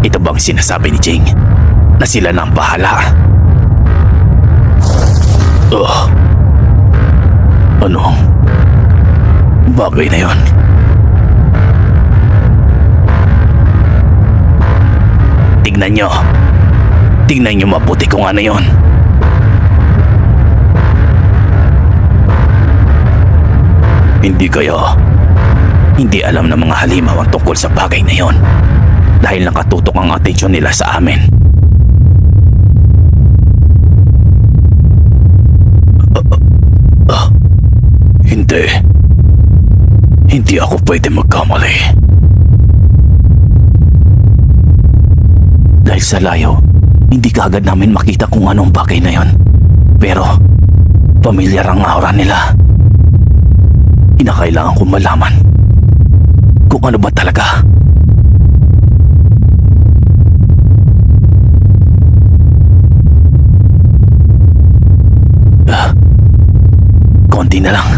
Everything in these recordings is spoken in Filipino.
Ito bang sinasabi ni Jing na sila na ang bahala? Anong bagay na yon? Tignan nyo mabuti kung ano yon. Hindi alam ng mga halimaw ang tungkol sa bagay na yon dahil nakatutok ang atensyon nila sa amin. Hindi ako pwede magkamali. Dahil sa layo, hindi kaagad namin makita kung anong bagay na yon. Pero, pamilyar ang aura nila. Kinakailangan kong malaman kung ano ba talaga. Konti na lang.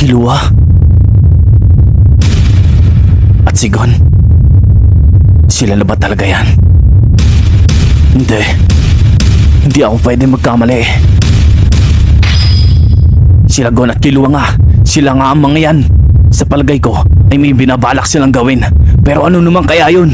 Kilua at Sigon. Sila na ba talaga yan? Hindi ako pwede magkamali. Sila Gon at Kilua nga. Sila nga ang mga yan. Sa palagay ko ay may binabalak silang gawin. Pero ano naman kaya yun?